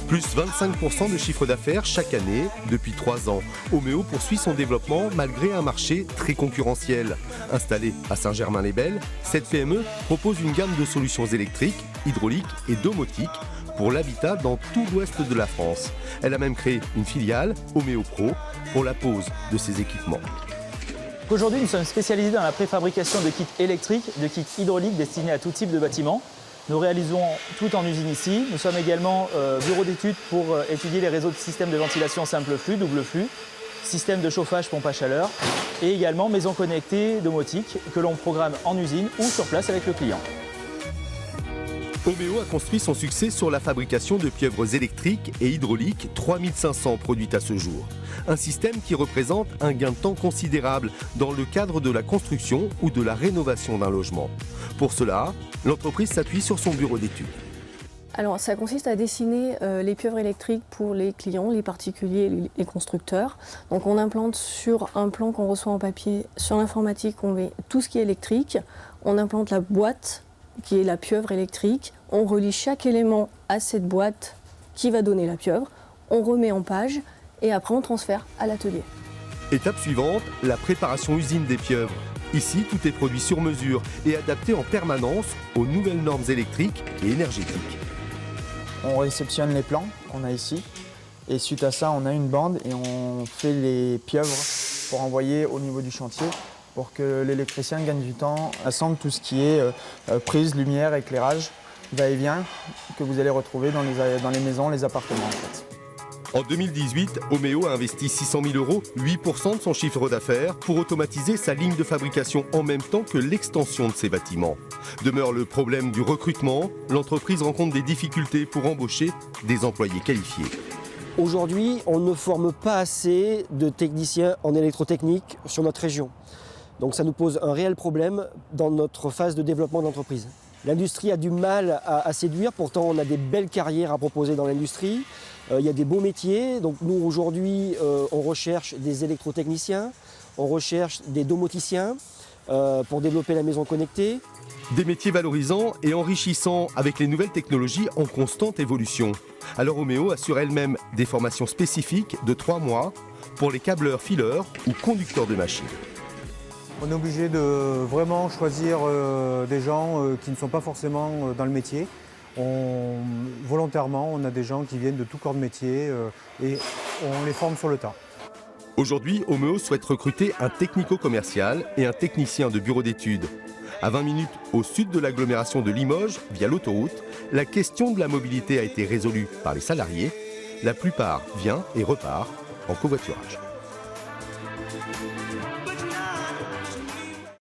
Plus 25% de chiffre d'affaires chaque année depuis 3 ans. Omeo poursuit son développement malgré un marché très concurrentiel. Installée à Saint-Germain-les-Belles, cette PME propose une gamme de solutions électriques, hydrauliques et domotiques pour l'habitat dans tout l'ouest de la France. Elle a même créé une filiale, Omeo Pro, pour la pose de ses équipements. Aujourd'hui, nous sommes spécialisés dans la préfabrication de kits électriques, de kits hydrauliques destinés à tout type de bâtiment. Nous réalisons tout en usine ici. Nous sommes également bureau d'études pour étudier les réseaux de systèmes de ventilation simple flux, double flux, système de chauffage pompe à chaleur et également maison connectée domotique que l'on programme en usine ou sur place avec le client. Omeo a construit son succès sur la fabrication de pieuvres électriques et hydrauliques, 3500 produites à ce jour. Un système qui représente un gain de temps considérable dans le cadre de la construction ou de la rénovation d'un logement. Pour cela, l'entreprise s'appuie sur son bureau d'études. Alors, ça consiste à dessiner les pieuvres électriques pour les clients, les particuliers, les constructeurs. Donc on implante sur un plan qu'on reçoit en papier, sur l'informatique, on met tout ce qui est électrique. On implante la boîte qui est la pieuvre électrique. On relie chaque élément à cette boîte qui va donner la pieuvre. On remet en page et après on transfère à l'atelier. Étape suivante, la préparation usine des pieuvres. Ici, tout est produit sur mesure et adapté en permanence aux nouvelles normes électriques et énergétiques. On réceptionne les plans qu'on a ici et suite à ça, on a une bande et on fait les pieuvres pour envoyer au niveau du chantier pour que l'électricien gagne du temps, assemble tout ce qui est prise, lumière, éclairage, va-et-vient que vous allez retrouver dans les maisons, les appartements en fait. En 2018, Omeo a investi 600 000 €, 8% de son chiffre d'affaires, pour automatiser sa ligne de fabrication en même temps que l'extension de ses bâtiments. Demeure le problème du recrutement. L'entreprise rencontre des difficultés pour embaucher des employés qualifiés. Aujourd'hui, on ne forme pas assez de techniciens en électrotechnique sur notre région. Donc ça nous pose un réel problème dans notre phase de développement d'entreprise. L'industrie a du mal à séduire, pourtant on a des belles carrières à proposer dans l'industrie. Il y a des beaux métiers, donc nous aujourd'hui on recherche des électrotechniciens, on recherche des domoticiens pour développer la maison connectée. Des métiers valorisants et enrichissants avec les nouvelles technologies en constante évolution. Alors Omeo assure elle-même des formations spécifiques de 3 mois pour les câbleurs, fileurs ou conducteurs de machines. On est obligé de vraiment choisir des gens qui ne sont pas forcément dans le métier. Volontairement, on a des gens qui viennent de tout corps de métier et on les forme sur le tas. Aujourd'hui, Omeo souhaite recruter un technico-commercial et un technicien de bureau d'études. À 20 minutes au sud de l'agglomération de Limoges, via l'autoroute, la question de la mobilité a été résolue par les salariés. La plupart vient et repart en covoiturage.